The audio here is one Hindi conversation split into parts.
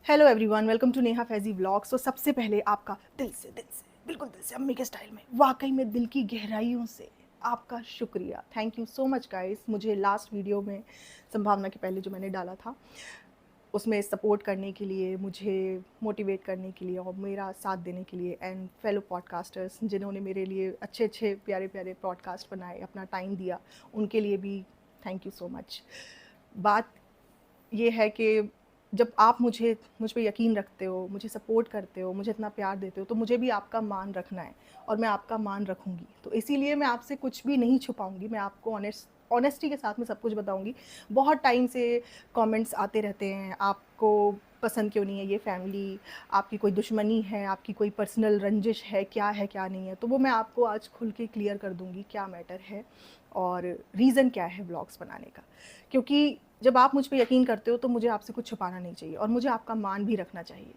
Hello everyone, welcome to Neha Faizi vlogs. तो सबसे पहले आपका बिल्कुल दिल से अम्मी के स्टाइल में, वाकई में दिल की गहराइयों से आपका शुक्रिया। Thank you so much guys. मुझे लास्ट वीडियो में संभावना के पहले जो मैंने डाला था उसमें सपोर्ट करने के लिए, मुझे मोटिवेट करने के लिए और मेरा साथ देने के लिए, एंड फेलो पॉडकास्टर्स जिन्होंने मेरे लिए अच्छे अच्छे प्यारे प्यारे पॉडकास्ट बनाए, अपना टाइम दिया, उनके लिए भी थैंक यू सो मच। बात ये है कि जब आप मुझ पे यकीन रखते हो, मुझे सपोर्ट करते हो, मुझे इतना प्यार देते हो, तो मुझे भी आपका मान रखना है और मैं आपका मान रखूँगी। तो इसीलिए मैं आपसे कुछ भी नहीं छुपाऊँगी, मैं आपको ऑनेस्टी के साथ में सब कुछ बताऊँगी। बहुत टाइम से कमेंट्स आते रहते हैं, आपको पसंद क्यों नहीं है ये फैमिली, आपकी कोई दुश्मनी है, आपकी कोई पर्सनल रंजिश है, क्या नहीं है। तो वो मैं आपको आज खुल के क्लियर कर दूँगी क्या मैटर है और रीज़न क्या है व्लॉग्स बनाने का। क्योंकि जब आप मुझ पे यकीन करते हो तो मुझे आपसे कुछ छुपाना नहीं चाहिए और मुझे आपका मान भी रखना चाहिए।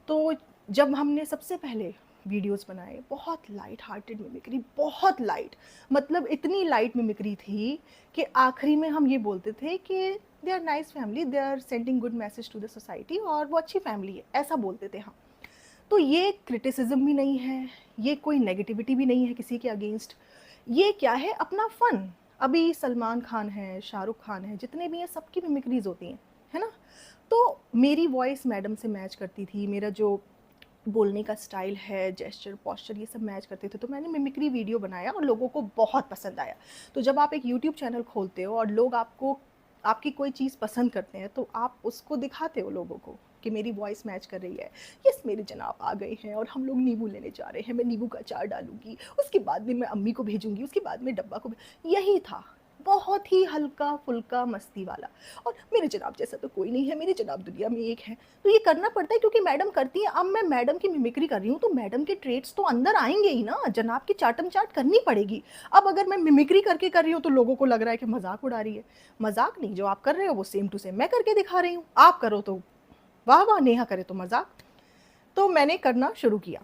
तो जब हमने सबसे पहले वीडियोस बनाए, बहुत लाइट हार्टेड मिमिक्री, बहुत लाइट, मतलब इतनी लाइट मिमिक्री थी कि आखिरी में हम ये बोलते थे कि they are nice family, they are sending good message to the society, और वो अच्छी फैमिली है, ऐसा बोलते थे हम। तो ये क्रिटिसिज्म भी नहीं है, ये कोई नेगेटिविटी भी नहीं है किसी के अगेंस्ट, ये क्या है, अपना फन। अभी सलमान खान है, शाहरुख खान है, जितने भी हैं सबकी मिमिक्रीज होती हैं, है ना। तो मेरी वॉइस मैडम से मैच करती थी, मेरा जो बोलने का स्टाइल है, जेस्चर पॉस्चर, ये सब मैच करते थे। तो मैंने मिमिक्री वीडियो बनाया और लोगों को बहुत पसंद आया। तो जब आप एक यूट्यूब चैनल खोलते हो और लोग आपको आपकी कोई चीज़ पसंद करते हैं तो आप उसको दिखाते हो लोगों को कि मेरी वॉइस मैच कर रही है। यस, मेरे जनाब आ गए हैं और हम लोग नींबू लेने जा रहे हैं, मैं नींबू का अचार डालूंगी, उसके बाद में मैं अम्मी को भेजूंगी, उसके बाद में डब्बा को यही था, बहुत ही हल्का फुल्का मस्ती वाला। और मेरे जनाब जैसा तो कोई नहीं है, मेरे जनाब दुनिया में एक है। तो ये करना पड़ता है क्योंकि मैडम करती है। अब मैं मैडम की मिमिक्री कर रही हूँ तो मैडम के ट्रेड्स तो अंदर आएंगे ही ना, जनाब की चाटम चाट करनी पड़ेगी। अब अगर मैं मिमिक्री करके कर रही हूँ तो लोगों को लग रहा है कि मजाक उड़ा रही है। मजाक नहीं, जो आप कर रहे हो वो सेम टू सेम मैं करके दिखा रही हूँ। आप करो तो वाह वाह, नेहा करे तो मजाक। तो मैंने करना शुरू किया,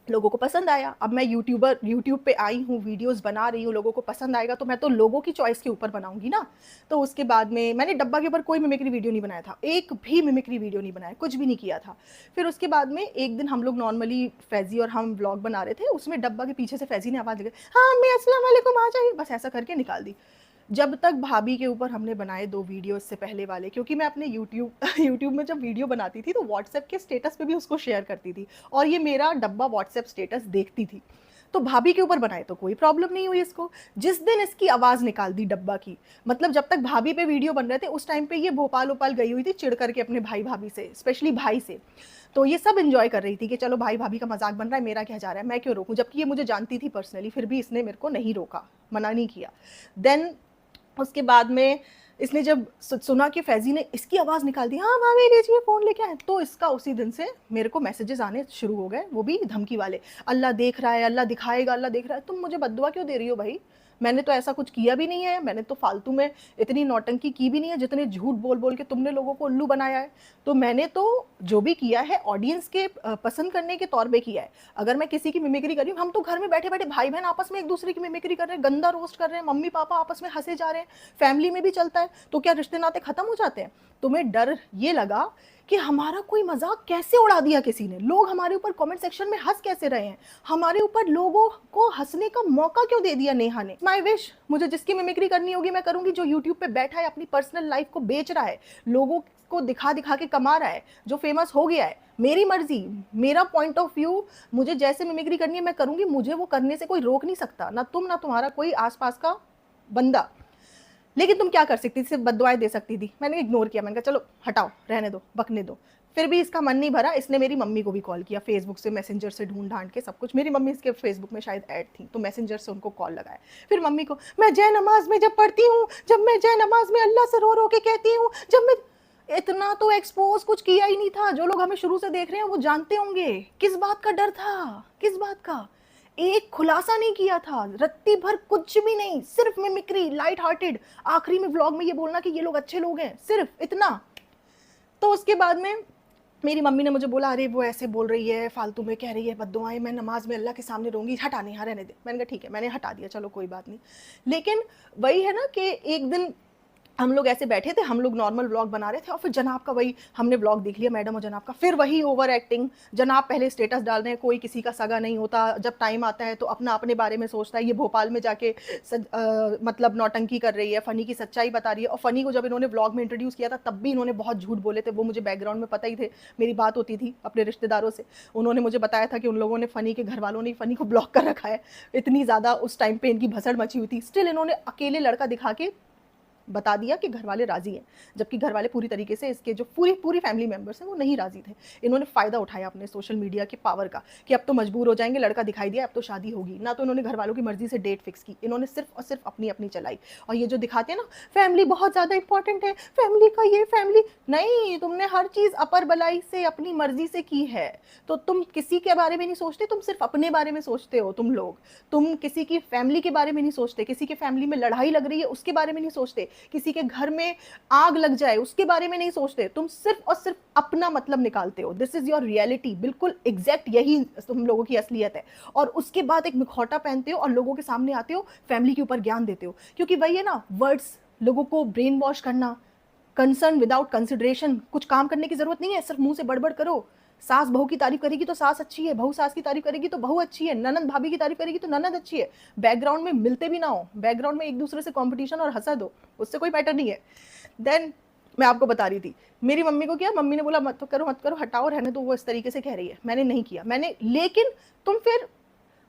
लोगों को पसंद आया। अब मैं यूट्यूब पे आई हूँ, वीडियोस बना रही हूँ, लोगों को पसंद आएगा तो मैं तो लोगों की चॉइस के ऊपर बनाऊंगी ना। तो उसके बाद में मैंने डब्बा के ऊपर कोई मिमिक्री वीडियो नहीं बनाया था, एक भी मिमिक्री वीडियो नहीं बनाया, कुछ भी नहीं किया था। फिर उसके बाद में एक दिन हम लोग नॉर्मली, फैजी और हम व्लॉग बना रहे थे, उसमें डब्बा के पीछे से फैजी ने आवाज़ लगी, हाँ मैं अस्सलाम वालेकुम आ जाइए, बस ऐसा करके निकाल दी। जब तक भाभी के ऊपर हमने बनाए दो वीडियो इससे पहले वाले, क्योंकि मैं अपने यूट्यूब यूट्यूब में जब वीडियो बनाती थी तो व्हाट्सएप के स्टेटस पे भी उसको शेयर करती थी और ये मेरा डब्बा व्हाट्सएप स्टेटस देखती थी। तो भाभी के ऊपर बनाए तो कोई प्रॉब्लम नहीं हुई इसको। जिस दिन इसकी आवाज़ निकाल दी डब्बा की, मतलब जब तक भाभी पे वीडियो बन रहे थे उस टाइम पे ये भोपाल ओपाल गई हुई थी चिढ़ करके अपने भाई भाभी से, स्पेशली भाई से। तो ये सब एंजॉय कर रही थी कि चलो भाई भाभी का मजाक बन रहा है, मेरा क्या जा रहा है, मैं क्यों रोकूं, जबकि ये मुझे जानती थी पर्सनली, फिर भी इसने मेरे को नहीं रोका, मना नहीं किया। देन उसके बाद में इसने जब सुना कि फैजी ने इसकी आवाज़ निकाल दी, हाँ भाभी लीजिए फ़ोन लेके आए, तो इसका उसी दिन से मेरे को मैसेजेस आने शुरू हो गए, वो भी धमकी वाले। अल्लाह देख रहा है, अल्लाह दिखाएगा, अल्लाह देख रहा है। तुम मुझे बद्दुआ क्यों दे रही हो भाई, मैंने तो ऐसा कुछ किया भी नहीं है, मैंने तो फालतू में इतनी नौटंकी की भी नहीं है जितने झूठ बोल बोल के तुमने लोगों को उल्लू बनाया है। तो मैंने तो जो भी किया है ऑडियंस के पसंद करने के तौर पे किया है। अगर मैं किसी की मिमिक्री कर रही हूँ, हम तो घर में बैठे बैठे भाई बहन आपस में एक दूसरे की मिमिक्री कर रहे हैं, गंदा रोस्ट कर रहे हैं, मम्मी पापा आपस में हंसे जा रहे हैं, फैमिली में भी चलता है, तो क्या रिश्ते नाते खत्म हो जाते हैं। तुम्हें डर ये लगा कि हमारा कोई मजाक कैसे उड़ा दिया किसी ने, लोग हमारे ऊपर कमेंट सेक्शन में हंस कैसे रहे हैं, हमारे ऊपर लोगों को हंसने का मौका क्यों दे दिया नेहा ने। माई विश, मुझे जिसकी मिमिक्री करनी होगी मैं करूंगी, जो यूट्यूब पे बैठा है अपनी पर्सनल लाइफ को बेच रहा है, लोगों को दिखा दिखा के कमा रहा है, जो फेमस हो गया है, मेरी मर्जी, मेरा पॉइंट ऑफ व्यू, मुझे जैसे मिमिक्री करनी है मैं करूंगी, मुझे वो करने से कोई रोक नहीं सकता, ना तुम ना तुम्हारा कोई आसपास का बंदा। लेकिन तुम क्या कर सकती थी, सिर्फ बददुआएं दे सकती थी। मैंने इग्नोर किया, मैंने कहा चलो हटाओ, रहने दो, बकने दो। फिर भी इसका मन नहीं भरा, इसने मेरी मम्मी को भी कॉल किया, फेसबुक से मैसेंजर से ढूंढ ढांड के सब कुछ, मेरी मम्मी इसके फेसबुक में शायद ऐड थी तो मैसेंजर से उनको कॉल लगाया। फिर मम्मी को, मैं जय नमाज में जब पढ़ती हूँ, जब मैं जय नमाज में अल्लाह से रो रो के कहती हूँ, जब मैं, इतना तो एक्सपोज कुछ किया ही नहीं था। जो लोग हमें शुरू से देख रहे हैं वो जानते होंगे किस बात का डर था, किस बात का। एक खुलासा नहीं किया था, रत्ती भर कुछ भी नहीं, सिर्फ मिमिक्री, लाइट हार्टेड, आखिरी में व्लॉग में ये बोलना कि ये लोग अच्छे लोग हैं, सिर्फ इतना। तो उसके बाद में मेरी मम्मी ने मुझे बोला, अरे वो ऐसे बोल रही है, फालतू में कह रही है बद्दुआएं, मैं नमाज में अल्लाह के सामने रहूंगी, हटा नहीं, हाँ रहने दे। मैंने कहा ठीक है, मैंने हटा दिया, चलो कोई बात नहीं। लेकिन वही है ना कि एक दिन हम लोग ऐसे बैठे थे, हम लोग नॉर्मल व्लॉग बना रहे थे और फिर जनाब का वही हमने व्लॉग देख लिया, मैडम और जनाब का, फिर वही ओवर एक्टिंग। जनाब पहले स्टेटस डाल रहे हैं, कोई किसी का सगा नहीं होता, जब टाइम आता है तो अपना अपने बारे में सोचता है। ये भोपाल में जाके मतलब नौटंकी कर रही है, फ़नी की सच्चाई बता रही है। और फ़नी को जब इन्होंने व्लॉग में इंट्रोड्यूस किया था तब भी इन्होंने बहुत झूठ बोले थे, वो मुझे बैकग्राउंड में पता ही थे, मेरी बात होती थी अपने रिश्तेदारों से। उन्होंने मुझे बताया था कि उन लोगों ने फ़नी के घर वालों ने फ़नी को ब्लॉक कर रखा है, इतनी ज़्यादा उस टाइम पे इनकी भसड़ मची हुई थी। स्टिल इन्होंने अकेले लड़का दिखा के बता दिया कि घर वाले राजी हैं, जबकि घर वाले पूरी तरीके से, इसके जो पूरी पूरी फैमिली मेंबर्स हैं वो नहीं राजी थे। इन्होंने फ़ायदा उठाया अपने सोशल मीडिया के पावर का कि अब तो मजबूर हो जाएंगे, लड़का दिखाई दिया अब तो शादी होगी। ना तो इन्होंने घर वालों की मर्जी से डेट फिक्स की, इन्होंने सिर्फ और सिर्फ अपनी अपनी चलाई। और ये जो दिखाते हैं ना फैमिली बहुत ज़्यादा इंपॉर्टेंट है, फैमिली का ये फैमिली नहीं, तुमने हर चीज़ अपर बलाई से अपनी मर्जी से की है, तो तुम किसी के बारे में नहीं सोचते, तुम सिर्फ अपने बारे में सोचते हो। तुम लोग, तुम किसी की फैमिली के बारे में नहीं सोचते, किसी के फैमिली में लड़ाई लग रही है उसके बारे में नहीं सोचते, किसी के घर में आग लग जाए उसके बारे में नहीं सोचते, तुम सिर्फ और सिर्फ अपना मतलब निकालते हो। दिस इज योर रियलिटी, बिल्कुल एग्जैक्ट यही तुम लोगों की असलियत है। और उसके बाद एक मुखौटा पहनते हो और लोगों के सामने आते हो, फैमिली के ऊपर ज्ञान देते हो, क्योंकि वही है ना वर्ड्स, लोगों को ब्रेन वॉश करना, कंसर्न विदाउट कंसिडरेशन, कुछ काम करने की जरूरत नहीं है, सिर्फ मुंह से बड़बड़ करो। सास बहू की तारीफ करेगी तो सास अच्छी है, बहू सास की तारीफ करेगी तो बहू अच्छी है, ननद भाभी की तारीफ करेगी तो ननद अच्छी है। बैकग्राउंड में मिलते भी ना हो, बैकग्राउंड में एक दूसरे से कंपटीशन और हंसा दो, उससे कोई मैटर नहीं है। देन मैं आपको बता रही थी, मेरी मम्मी को क्या, मम्मी ने बोला मत करो मत करो, हटाओ रहने दो, वो इस तरीके से कह रही है, मैंने नहीं किया, मैंने, लेकिन तुम फिर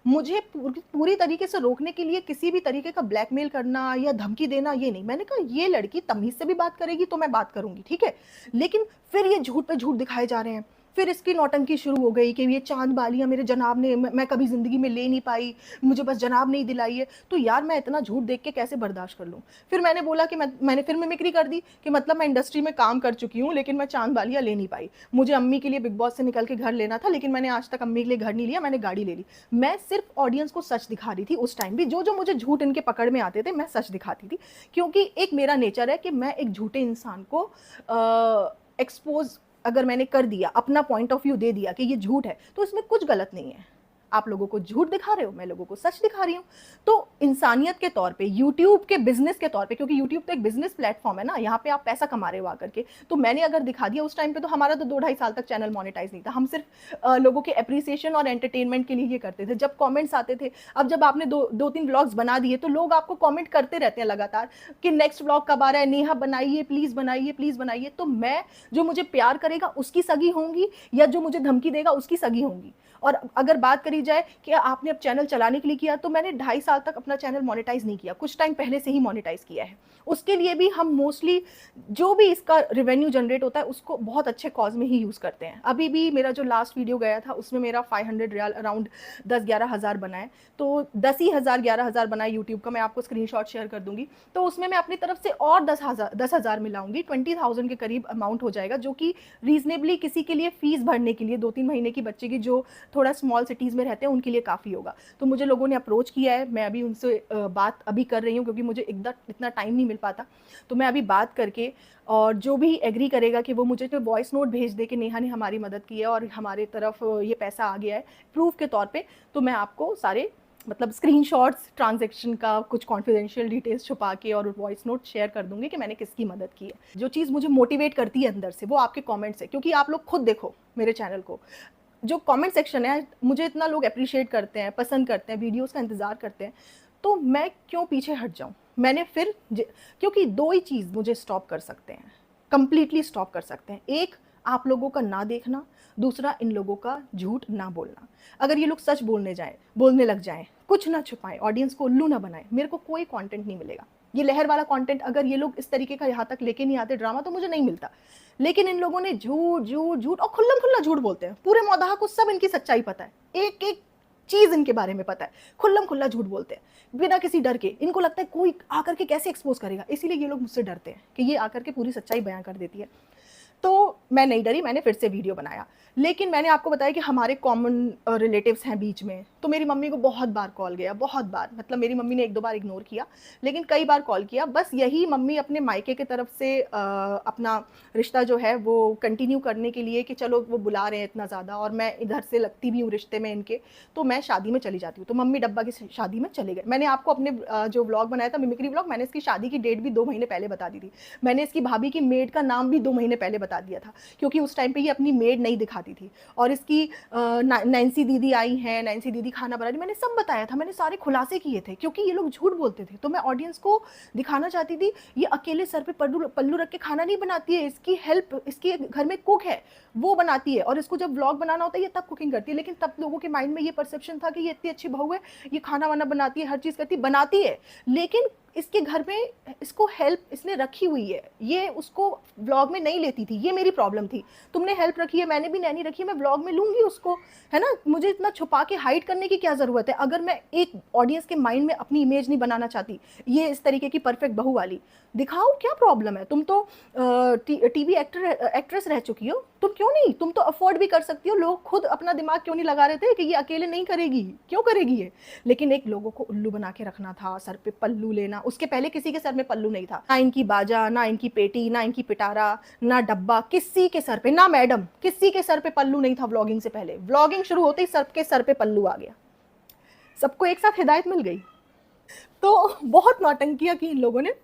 मुझे पूरी तरीके से रोकने के लिए किसी भी तरीके का ब्लैकमेल करना या धमकी देना, ये नहीं। मैंने कहा ये लड़की तमीज से भी बात करेगी तो मैं बात करूंगी, ठीक है, लेकिन फिर ये झूठ पे झूठ दिखाए जा रहे हैं। फिर इसकी नौटंकी शुरू हो गई कि ये चांद बालियां मेरे जनाब ने, मैं कभी जिंदगी में ले नहीं पाई, मुझे बस जनाब नहीं दिलाई है। तो यार मैं इतना झूठ देख के कैसे बर्दाश्त कर लूँ। फिर मैंने बोला कि मैंने फिर मिमिक्री कर दी कि मतलब मैं इंडस्ट्री में काम कर चुकी हूँ लेकिन मैं चांद बालियां ले नहीं पाई, मुझे अम्मी के लिए बिग बॉस से निकल के घर लेना था लेकिन मैंने आज तक अम्मी के लिए घर नहीं लिया, मैंने गाड़ी ले ली। मैं सिर्फ ऑडियंस को सच दिखा रही थी उस टाइम भी, जो जो मुझे झूठ इनके पकड़ में आते थे मैं सच दिखाती थी, क्योंकि एक मेरा नेचर है कि मैं एक झूठे इंसान को एक्सपोज अगर मैंने कर दिया, अपना पॉइंट ऑफ व्यू दे दिया कि ये झूठ है, तो इसमें कुछ गलत नहीं है। आप लोगों को झूठ दिखा रहे हो, मैं लोगों को सच दिखा रही हूँ। तो इंसानियत के तौर पे, यूट्यूब के बिजनेस के तौर पे, क्योंकि यूट्यूब तो एक बिजनेस प्लेटफॉर्म है ना, यहाँ पे आप पैसा कमा रहे हो आकर के, तो मैंने अगर दिखा दिया उस टाइम पे, तो हमारा तो 2-2.5 साल तक चैनल मोनेटाइज नहीं था, हम सिर्फ लोगों के अप्रिसिएशन और एंटरटेनमेंट के लिए ये करते थे। जब कॉमेंट्स आते थे, अब जब आपने 2-3 व्लॉग्स बना दिए तो लोग आपको कॉमेंट करते रहते हैं लगातार कि नेक्स्ट व्लॉग कब आ रहा है, नेहा बनाइए प्लीज, बनाइए प्लीज बनाइए। तो मैं, जो मुझे प्यार करेगा उसकी सगी होंगी या जो मुझे धमकी देगा उसकी सगी होंगी। और अगर बात करी जाए कि आपने अब चैनल चलाने के लिए किया, तो मैंने 2.5 साल तक अपना चैनल मोनेटाइज नहीं किया, कुछ टाइम पहले से ही मोनेटाइज किया है। उसके लिए भी हम मोस्टली जो भी इसका रेवेन्यू जनरेट होता है उसको बहुत अच्छे कॉज में ही यूज़ करते हैं। अभी भी मेरा जो लास्ट वीडियो गया था उसमें मेरा 500 रियाल अराउंड 10-11 हज़ार बनाए, तो 10 ही हज़ार 11 हज़ार बनाए यूट्यूब का, मैं आपको स्क्रीनशॉट शेयर कर दूंगी। तो उसमें मैं अपनी तरफ से और 10,000 मिलाऊंगी, 20,000 के करीब अमाउंट हो जाएगा, जो कि रीजनेबली किसी के लिए फीस भरने के लिए 2-3 महीने की बच्चे की जो थोड़ा स्मॉल सिटीज़ में रहते हैं उनके लिए काफ़ी होगा। तो मुझे लोगों ने अप्रोच किया है, मैं अभी उनसे बात अभी कर रही हूँ क्योंकि मुझे इतना टाइम नहीं मिल पाता। तो मैं अभी बात करके, और जो भी एग्री करेगा कि वो मुझे तो वॉइस नोट भेज दे कि नेहा ने हमारी मदद की है और हमारे तरफ ये पैसा आ गया है प्रूफ के तौर पे, तो मैं आपको सारे मतलब स्क्रीनशॉट्स ट्रांजैक्शन का, कुछ कॉन्फिडेंशियल डिटेल्स छुपा के और वॉइस नोट शेयर कर दूंगी कि मैंने किसकी मदद की है। जो चीज़ मुझे मोटिवेट करती है अंदर से वो आपके कमेंट्स है, क्योंकि आप लोग खुद देखो मेरे चैनल को, जो कमेंट सेक्शन है, मुझे इतना लोग अप्रिशिएट करते हैं, पसंद करते हैं, वीडियोस का इंतज़ार करते हैं, तो मैं क्यों पीछे हट जाऊं। मैंने फिर, क्योंकि 2 ही चीज़ मुझे स्टॉप कर सकते हैं, कंप्लीटली स्टॉप कर सकते हैं। एक, आप लोगों का ना देखना, दूसरा इन लोगों का झूठ ना बोलना। अगर ये लोग सच बोलने लग जाएं, कुछ ना छुपाएं, ऑडियंस को उल्लू ना बनाएं, मेरे को कोई कंटेंट नहीं मिलेगा। ये लहर वाला कंटेंट अगर ये लोग इस तरीके का यहाँ तक लेके नहीं आते ड्रामा, तो मुझे नहीं मिलता। लेकिन इन लोगों ने झूठ झूठ झूठ और खुल्लम खुल्ला झूठ बोलते हैं, पूरे मौदाह को सब इनकी सच्चाई पता है, एक एक चीज इनके बारे में पता है, खुल्लम खुल्ला झूठ बोलते हैं बिना किसी डर के। इनको लगता है कोई आकर के कैसे एक्सपोज करेगा, इसीलिए ये लोग मुझसे डरते हैं कि ये आकर के पूरी सच्चाई बयां कर देती है। तो मैं नहीं डरी, मैंने फिर से वीडियो बनाया। लेकिन मैंने आपको बताया कि हमारे कॉमन रिलेटिव्स हैं बीच में, तो मेरी मम्मी को बहुत बार कॉल गया, बहुत बार, मतलब मेरी मम्मी ने 1-2 बार इग्नोर किया, लेकिन कई बार कॉल किया। बस यही मम्मी अपने मायके की तरफ से अपना रिश्ता जो है वो कंटिन्यू करने के लिए कि चलो वो बुला रहे हैं इतना ज़्यादा और मैं इधर से लगती भी हूँ रिश्ते में इनके, तो मैं शादी में चली जाती हूँ। तो मम्मी डब्बा की शादी में चले गए। मैंने आपको अपने जो व्लॉग बनाया था मिमिक्री व्लॉग, मैंने इसकी शादी की डेट भी 2 महीने पहले बता दी थी। मैंने इसकी भाभी की मेड का नाम भी 2 महीने पहले बता दिया था, क्योंकि उस टाइम पे ये अपनी मेड नहीं दिखाती थी। और इसकी नैन्सी दीदी आई हैं, नैन्सी दीदी खाना बना रही, मैंने सब बताया था, मैंने सारे खुलासे किए थे, क्योंकि ये लोग झूठ बोलते थे। तो मैं ऑडियंस को दिखाना चाहती थी ये अकेले सर पे पल्लू रख के खाना नहीं बनाती है, इसकी हेल्प, इसके घर में कुक है वो बनाती है, और इसको जब व्लॉग बनाना होता है ये तब कुकिंग करती है। लेकिन तब लोगों के माइंड में ये परसेप्शन था कि ये इतनी अच्छी बहू है, ये खाना वाना बनाती है, हर चीज़ करती, बनाती है, लेकिन इसके घर में इसको हेल्प इसने रखी हुई है, ये उसको व्लॉग में नहीं लेती थी। ये मेरी प्रॉब्लम थी। तुमने हेल्प रखी है, मैंने भी नैनी रखी है, मैं व्लॉग में लूंगी उसको, है ना। मुझे इतना छुपा के हाइड करने की क्या ज़रूरत है? अगर मैं एक ऑडियंस के माइंड में अपनी इमेज नहीं बनाना चाहती ये इस तरीके की परफेक्ट बहू वाली, दिखाओ, क्या प्रॉब्लम है? तुम तो टीवी एक्ट्रेस रह चुकी हो, तुम क्यों नहीं? तुम तो अफोर्ड भी कर सकती हो। लोग खुद अपना दिमाग क्यों नहीं लगा रहे थे कि ये अकेले नहीं करेगी, क्यों करेगी ये? लेकिन एक लोगों को उल्लू बना के रखना था, सर पे पल्लू लेना। उसके पहले किसी के सर में पल्लू नहीं था, ना इनकी बाजा, ना इनकी पेटी, ना इनकी पिटारा, ना डब्बा, किसी के सर पे, ना मैडम, किसी के सर पे पल्लू नहीं था व्लॉगिंग से पहले। व्लॉगिंग शुरू होते ही सबके सर पे पल्लू आ गया, सबको एक साथ हिदायत मिल गई। तो बहुत नौटंकियां की इन लोगों ने।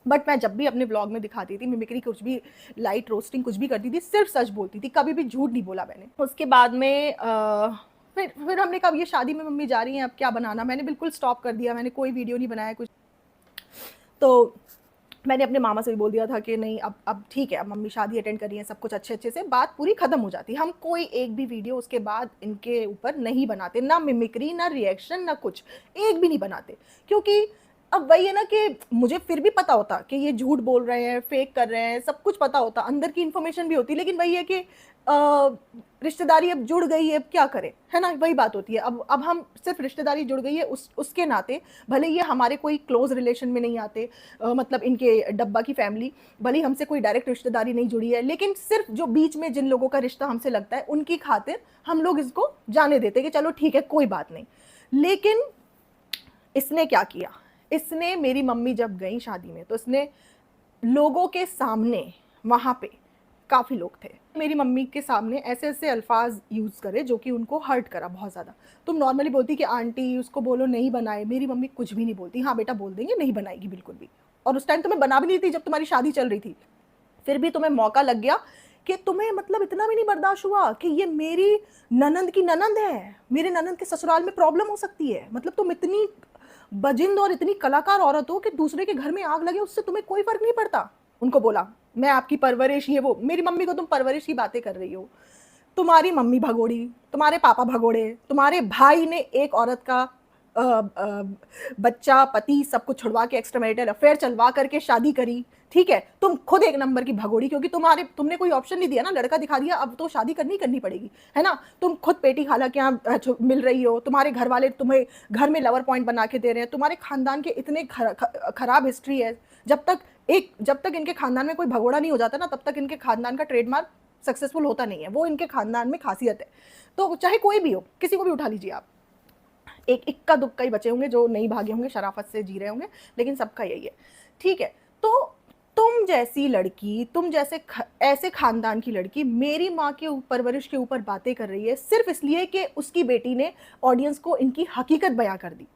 बट मैं जब भी अपने व्लॉग में दिखाती थी मिमिक्री, कुछ भी लाइट रोस्टिंग कुछ भी करती थी, सिर्फ सच बोलती थी, कभी भी झूठ नहीं बोला मैंने। उसके बाद में फिर हमने कहा ये शादी में मम्मी जा रही हैं, अब क्या बनाना, मैंने बिल्कुल स्टॉप कर दिया, मैंने कोई वीडियो नहीं बनाया कुछ। तो मैंने अपने मामा से भी बोल दिया था कि नहीं, अब ठीक है, अब मम्मी शादी अटेंड कर रही है, सब कुछ अच्छे अच्छे से, बात पूरी खत्म हो जाती। हम कोई एक भी वीडियो उसके बाद इनके ऊपर नहीं बनाते, ना मिमिक्री, ना रिएक्शन, ना कुछ, एक भी नहीं बनाते। क्योंकि अब वही है ना कि मुझे फिर भी पता होता कि ये झूठ बोल रहे हैं, फेक कर रहे हैं, सब कुछ पता होता, अंदर की इन्फॉर्मेशन भी होती, लेकिन वही है कि रिश्तेदारी अब जुड़ गई है, अब क्या करें, है ना, वही बात होती है। अब हम सिर्फ रिश्तेदारी जुड़ गई है उसके नाते, भले ये हमारे कोई क्लोज रिलेशन में नहीं आते, मतलब इनके डब्बा की फैमिली, भले हमसे कोई डायरेक्ट रिश्तेदारी नहीं जुड़ी है, लेकिन सिर्फ जो बीच में जिन लोगों का रिश्ता हमसे लगता है उनकी खातिर हम लोग इसको जाने देते कि चलो ठीक है, कोई बात नहीं। लेकिन इसने क्या किया, इसने, मेरी मम्मी जब गई शादी में तो इसने लोगों के सामने, वहां पे काफ़ी लोग थे, मेरी मम्मी के सामने ऐसे ऐसे अल्फाज यूज़ करे जो कि उनको हर्ट करा बहुत ज़्यादा। तुम नॉर्मली बोलती कि आंटी उसको बोलो नहीं बनाए, मेरी मम्मी कुछ भी नहीं बोलती, हाँ बेटा बोल देंगे, नहीं बनाएगी बिल्कुल भी। और उस टाइम तो मैं बना भी नहीं थी जब तुम्हारी शादी चल रही थी, फिर भी तुम्हें मौका लग गया कि तुम्हें मतलब इतना भी नहीं बर्दाश्त हुआ कि ये मेरी ननंद की ननंद है, मेरे ननंद के ससुराल में प्रॉब्लम हो सकती है। मतलब तुम इतनी बजिंद और इतनी कलाकार औरत हो कि दूसरे के घर में आग लगे उससे तुम्हें कोई फर्क नहीं पड़ता। उनको बोला मैं आपकी परवरिश, ये वो, मेरी मम्मी को तुम परवरिश की बातें कर रही हो। तुम्हारी मम्मी भगोड़ी, तुम्हारे पापा भगोड़े, तुम्हारे भाई ने एक औरत का बच्चा, पति, सब कुछ छुड़वा के एक्स्ट्रा मैरिटल अफेयर चलवा करके शादी करी, ठीक है। तुम खुद एक नंबर की भगोड़ी, क्योंकि तुमने कोई ऑप्शन नहीं दिया ना, लड़का दिखा दिया, अब तो शादी करनी पड़ेगी, है ना। तुम खुद पेटी खाला के यहाँ मिल रही हो, तुम्हारे घर वाले तुम्हें घर में लवर पॉइंट बना के दे रहे हैं, तुम्हारे खानदान के इतने खराब हिस्ट्री है। जब तक इनके खानदान में कोई भगोड़ा नहीं हो जाता ना, तब तक इनके खानदान का ट्रेडमार्क सक्सेसफुल होता नहीं है, वो इनके खानदान में खासियत है। तो चाहे कोई भी हो, किसी को भी उठा लीजिए आप, एक इक्का दुक्का ही बचे होंगे जो नहीं भागे होंगे, शराफत से जी रहे होंगे, लेकिन सबका यही है, ठीक है। तो तुम जैसी लड़की, तुम जैसे ऐसे खानदान की लड़की मेरी माँ के परवरिश के ऊपर बातें कर रही है सिर्फ इसलिए कि उसकी बेटी ने ऑडियंस को इनकी हकीकत बयां कर दी।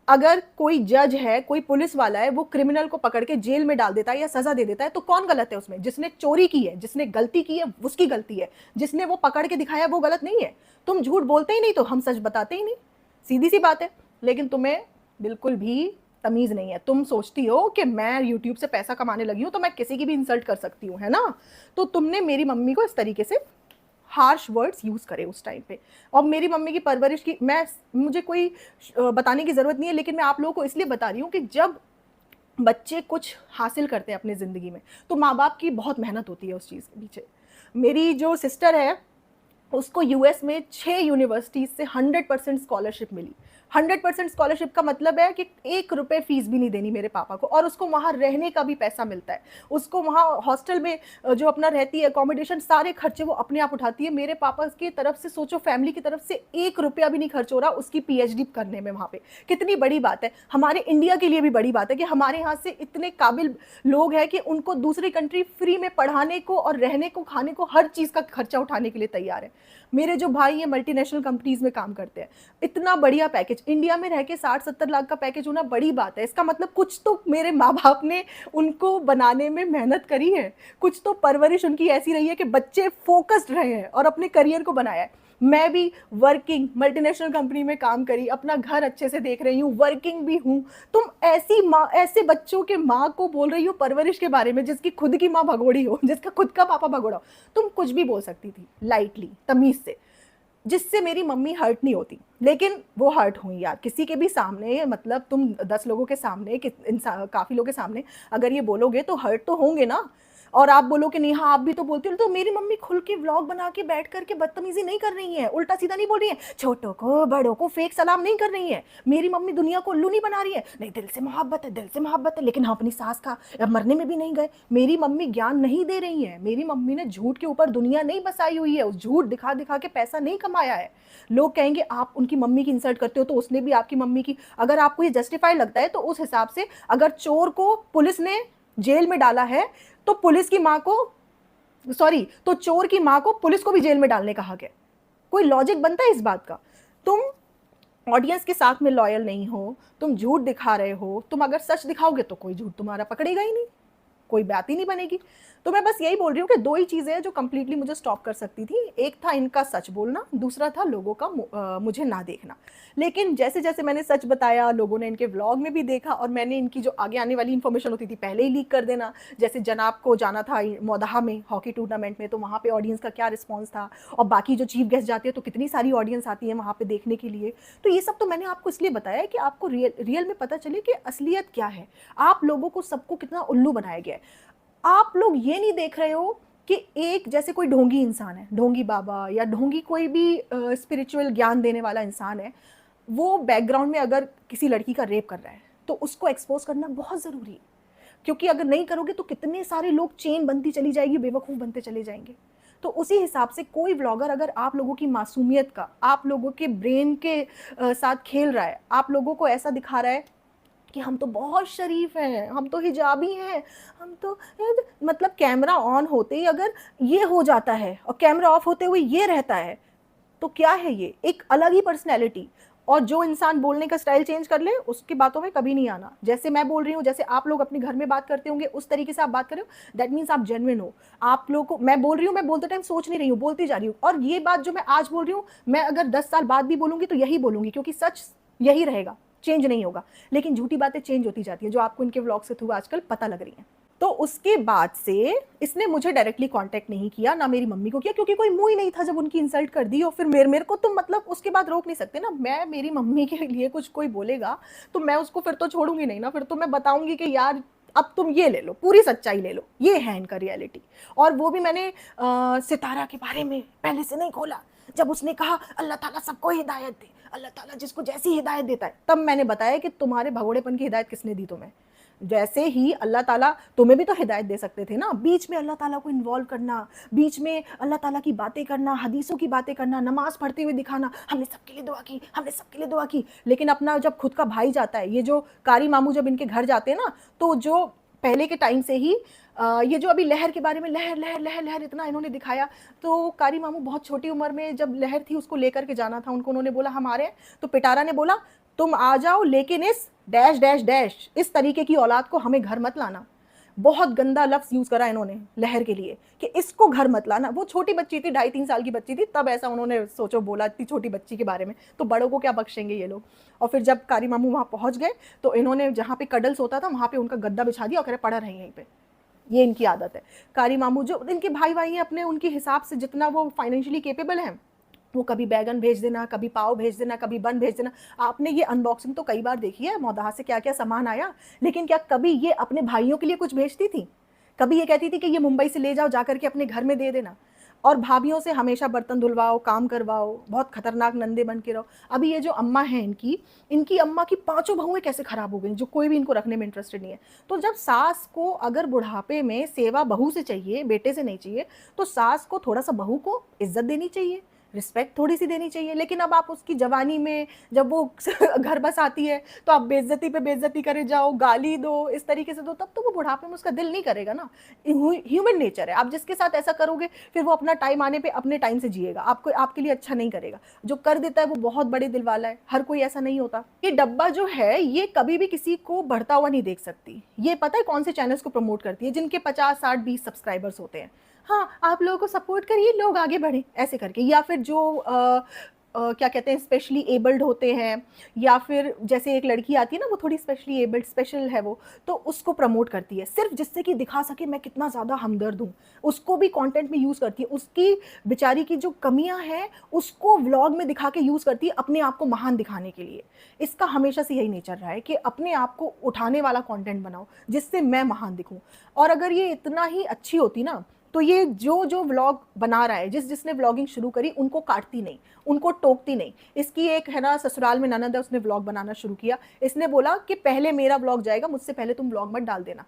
अगर कोई जज है, कोई पुलिस वाला है, वो क्रिमिनल को पकड़ के जेल में डाल देता है या सजा दे देता है, तो कौन गलत है उसमें? जिसने चोरी की है, जिसने गलती की है, उसकी गलती है। जिसने वो पकड़ के दिखाया वो गलत नहीं है। तुम झूठ बोलते ही नहीं तो हम सच बताते ही नहीं, सीधी सी बात है। लेकिन तुम्हें बिल्कुल भी तमीज नहीं है। तुम सोचती हो कि मैं यूट्यूब से पैसा कमाने लगी हूं तो मैं किसी की भी इंसल्ट कर सकती हूँ, है ना। तो तुमने मेरी मम्मी को इस तरीके से हार्श वर्ड्स यूज़ करे उस टाइम पे। और मेरी मम्मी की परवरिश की मुझे कोई बताने की ज़रूरत नहीं है, लेकिन मैं आप लोगों को इसलिए बता रही हूँ कि जब बच्चे कुछ हासिल करते हैं अपनी ज़िंदगी में तो माँ बाप की बहुत मेहनत होती है उस चीज़ के पीछे। मेरी जो सिस्टर है उसको यूएस में 6 यूनिवर्सिटीज़ से 100% स्कॉलरशिप मिली। 100% स्कॉलरशिप का मतलब है कि 1 रुपए फीस भी नहीं देनी मेरे पापा को, और उसको वहाँ रहने का भी पैसा मिलता है। उसको वहाँ हॉस्टल में जो अपना रहती है, अकोमोडेशन, सारे खर्चे वो अपने आप उठाती है। मेरे पापा की तरफ से सोचो, फैमिली की तरफ से 1 रुपया भी नहीं खर्च हो रहा उसकी पीएचडी करने में वहाँ पे। कितनी बड़ी बात है, हमारे इंडिया के लिए भी बड़ी बात है कि हमारे यहाँ से इतने काबिल लोग हैं कि उनको दूसरी कंट्री फ्री में पढ़ाने को और रहने को, खाने को, हर चीज़ का खर्चा उठाने के लिए तैयार है। मेरे जो भाई ये मल्टीनेशनल कंपनीज में काम करते हैं, इतना बढ़िया पैकेज, इंडिया में रह के 60-70 लाख का पैकेज होना बड़ी बात है। इसका मतलब कुछ तो मेरे माँ बाप ने उनको बनाने में मेहनत करी है, कुछ तो परवरिश उनकी ऐसी रही है कि बच्चे फोकस्ड रहे हैं और अपने करियर को बनाया है। मैं भी वर्किंग मल्टीनेशनल कंपनी में काम करी, अपना घर अच्छे से देख रही हूँ, वर्किंग भी हूँ। तुम ऐसी माँ, ऐसे बच्चों के माँ को बोल रही हो परवरिश के बारे में, जिसकी खुद की माँ भगोड़ी हो, जिसका खुद का पापा भगोड़ा हो। तुम कुछ भी बोल सकती थी लाइटली, तमीज से, जिससे मेरी मम्मी हर्ट नहीं होती, लेकिन वो हर्ट हुई यार किसी के भी सामने। मतलब तुम 10 लोगों के सामने, काफ़ी लोगों के सामने अगर ये बोलोगे तो हर्ट तो होंगे ना। और आप बोलो कि नहीं, हाँ आप भी तो बोलती हो, तो मेरी मम्मी खुल के व्लॉग बना के बैठ करके बदतमीजी नहीं कर रही है, उल्टा सीधा नहीं बोल रही है, छोटों को बड़ों को फेक सलाम नहीं कर रही है। मेरी मम्मी दुनिया को उल्लू नहीं बना रही है, नहीं दिल से मोहब्बत है, दिल से मोहब्बत है, लेकिन हम अपनी सास का मरने में भी नहीं गए। मेरी मम्मी ज्ञान नहीं दे रही है, मेरी मम्मी ने झूठ के ऊपर दुनिया नहीं बसाई हुई है, उस झूठ दिखा दिखा के पैसा नहीं कमाया है। लोग कहेंगे आप उनकी मम्मी की इंसल्ट करते हो, तो उसने भी आपकी मम्मी की, अगर आपको ये जस्टिफाई लगता है तो उस हिसाब से अगर चोर को पुलिस ने जेल में डाला है तो पुलिस की माँ को, सॉरी, तो चोर की माँ को पुलिस को भी जेल में डालने कहा गया। कोई लॉजिक बनता है इस बात का? तुम ऑडियंस के साथ में लॉयल नहीं हो, तुम झूठ दिखा रहे हो। तुम अगर सच दिखाओगे तो कोई झूठ तुम्हारा पकड़ेगा ही नहीं, कोई बात ही नहीं बनेगी। तो मैं बस यही बोल रही हूँ कि 2 ही चीज़ें हैं जो कंप्लीटली मुझे स्टॉप कर सकती थी। एक था इनका सच बोलना, दूसरा था लोगों का मुझे ना देखना। लेकिन जैसे जैसे मैंने सच बताया, लोगों ने इनके व्लॉग में भी देखा, और मैंने इनकी जो आगे आने वाली इन्फॉर्मेशन होती थी पहले ही लीक कर देना। जैसे जनाब को जाना था मौदहा में हॉकी टूर्नामेंट में, तो वहाँ पे ऑडियंस का क्या रिस्पॉन्स था, और बाकी जो चीफ गेस्ट जाते हैं तो कितनी सारी ऑडियंस आती है वहाँ पे देखने के लिए। तो ये सब तो मैंने आपको इसलिए बताया कि आपको रियल में पता चले कि असलियत क्या है। आप लोगों को सबको कितना उल्लू बनाया गया है। आप लोग ये नहीं देख रहे हो कि एक जैसे कोई ढोंगी इंसान है, ढोंगी बाबा या ढोंगी कोई भी स्पिरिचुअल ज्ञान देने वाला इंसान है, वो बैकग्राउंड में अगर किसी लड़की का रेप कर रहा है तो उसको एक्सपोज करना बहुत ज़रूरी है। क्योंकि अगर नहीं करोगे तो कितने सारे लोग चेन बनती चली जाएगी, बेवकूफ़ बनते चले जाएंगे। तो उसी हिसाब से कोई व्लॉगर अगर आप लोगों की मासूमियत का, आप लोगों के ब्रेन के साथ खेल रहा है, आप लोगों को ऐसा दिखा रहा है कि हम तो बहुत शरीफ हैं, हम तो हिजाबी हैं, हम तो, मतलब कैमरा ऑन होते ही अगर ये हो जाता है और कैमरा ऑफ होते हुए ये रहता है, तो क्या है ये? एक अलग ही पर्सनैलिटी। और जो इंसान बोलने का स्टाइल चेंज कर ले उसकी बातों में कभी नहीं आना। जैसे मैं बोल रही हूँ, जैसे आप लोग अपने घर में बात करते होंगे उस तरीके से आप बात कर रहे हो, दैट मीन्स आप जेन्युइन हो। आप लोग को मैं बोल रही हूँ, मैं बोलते टाइम सोच नहीं रही हूँ, बोलती जा रही हूँ। और ये बात जो मैं आज बोल रही हूँ, मैं अगर 10 साल बाद भी बोलूँगी तो यही बोलूँगी, क्योंकि सच यही रहेगा, चेंज नहीं होगा। लेकिन झूठी बातें चेंज होती जाती हैं, जो आपको इनके व्लॉग से थ्रू आजकल पता लग रही हैं। तो उसके बाद से इसने मुझे डायरेक्टली कांटेक्ट नहीं किया, ना मेरी मम्मी को किया, क्योंकि कोई मुंह ही नहीं था जब उनकी इंसल्ट कर दी। और फिर मेरे को तो मतलब उसके बाद रोक नहीं सकते ना। मैं, मेरी मम्मी के लिए कुछ कोई बोलेगा तो मैं उसको फिर तो छोड़ूंगी नहीं ना। फिर तो मैं बताऊंगी कि यार अब तुम ये ले लो, पूरी सच्चाई ले लो, ये है इनका रियलिटी। और वो भी मैंने सितारा के बारे में पहले से नहीं खोला। जब उसने कहा अल्लाह ताला सबको हिदायत दे, अल्लाह ताला जिसको जैसी हिदायत देता है, तब मैंने बताया कि तुम्हारे भगोड़ेपन की हिदायत किसने दी तुम्हें। जैसे ही अल्लाह ताला तुम्हें भी तो हिदायत दे सकते थे ना। बीच में अल्लाह ताला को इन्वॉल्व करना, बीच में अल्लाह ताला की बातें करना, हदीसों की बातें करना, नमाज पढ़ते हुए दिखाना, हमने सबके लिए दुआ की, हमने सबके लिए दुआ की। लेकिन अपना जब खुद का भाई जाता है, ये जो कारी मामू जब इनके घर जाते हैं ना, तो जो पहले के टाइम से ही ये जो अभी लहर के बारे में लहर लहर लहर लहर इतना इन्होंने दिखाया, तो कारी मामू बहुत छोटी उम्र में जब लहर थी उसको लेकर के जाना था उनको, उन्होंने बोला हम आ रहे हैं। तो पिटारा ने बोला तुम आ जाओ, लेकिन इस डैश डैश डैश इस तरीके की औलाद को हमें घर मत लाना। बहुत गंदा लफ्ज़ यूज़ करा इन्होंने लहर के लिए कि इसको घर मत लाना। वो छोटी बच्ची थी, 2.5-3 साल की बच्ची थी, तब ऐसा उन्होंने सोचो बोला इतनी छोटी बच्ची के बारे में, तो बड़ों को क्या बख्शेंगे ये लोग। और फिर जब कारी मामू वहाँ पहुँच गए तो इन्होंने जहाँ पे कडल्स होता था वहाँ पे उनका गद्दा बिछा दिया और कह रहे पड़ा रहे यहीं पे। ये इनकी आदत है। कारी मामू जो इनके भाई भाई हैं अपने, उनके हिसाब से जितना वो फाइनेंशियली कैपेबल हैं, वो कभी बैगन भेज देना, कभी पाव भेज देना, कभी बन भेज देना। आपने ये अनबॉक्सिंग तो कई बार देखी है, मौदहा से क्या क्या सामान आया, लेकिन क्या कभी ये अपने भाइयों के लिए कुछ भेजती थी? कभी ये कहती थी कि ये मुंबई से ले जाओ, जाकर के अपने घर में दे देना? और भाभीयों से हमेशा बर्तन धुलवाओ, काम करवाओ, बहुत खतरनाक नंदे बन के रहो। अभी ये जो अम्मा है इनकी अम्मा की पाँचों बहुएँ कैसे खराब हो गई, जो कोई भी इनको रखने में इंटरेस्टेड नहीं है। तो जब सास को अगर बुढ़ापे में सेवा बहू से चाहिए, बेटे से नहीं चाहिए, तो सास को थोड़ा-सा बहू को इज़्ज़त देनी चाहिए, रिस्पेक्ट थोड़ी-सी देनी चाहिए। लेकिन अब आप उसकी जवानी में जब वो घर बस आती है, तो आप बेइज़्ज़ती पे बेइज़्ज़ती करे जाओ, गाली दो, इस तरीके से दो, तब तो वो बुढ़ापे में उसका दिल नहीं करेगा ना। ह्यूमन नेचर है, आप जिसके साथ ऐसा करोगे, फिर वो अपना टाइम आने पे अपने टाइम से जिएगा, आपको आपके लिए अच्छा नहीं करेगा। जो कर देता है वो बहुत बड़े दिल वाला है, हर कोई ऐसा नहीं होता। ये डब्बा जो है, ये कभी भी किसी को बढ़ता हुआ नहीं देख सकती। ये पता है कौन से चैनल्स को प्रमोट करती है? जिनके 50, 60, 20 सब्सक्राइबर्स होते हैं। हाँ, आप लोगों को सपोर्ट करिए, लोग आगे बढ़ें, ऐसे करके। या फिर जो क्या कहते हैं, स्पेशली एबल्ड होते हैं, या फिर जैसे एक लड़की आती है ना, वो थोड़ी स्पेशली एबल्ड, स्पेशल है वो, तो उसको प्रमोट करती है, सिर्फ जिससे कि दिखा सके मैं कितना ज़्यादा हमदर्द हूँ। उसको भी कंटेंट में यूज़ करती है, उसकी बेचारी की जो कमियां हैं उसको व्लॉग में दिखा के यूज़ करती है, अपने आप को महान दिखाने के लिए। इसका हमेशा से यही नेचर रहा है कि अपने आप को उठाने वाला कंटेंट बनाओ, जिससे मैं महान दिखूं। और अगर ये इतना ही अच्छी होती ना, तो ये जो व्लॉग बना रहा है, जिसने व्लॉगिंग शुरू करी, उनको काटती नहीं, उनको टोकती नहीं। इसकी एक है ना, ससुराल में ननद है, उसने व्लॉग बनाना शुरू किया। इसने बोला कि पहले मेरा व्लॉग जाएगा, मुझसे पहले तुम व्लॉग मत डाल देना।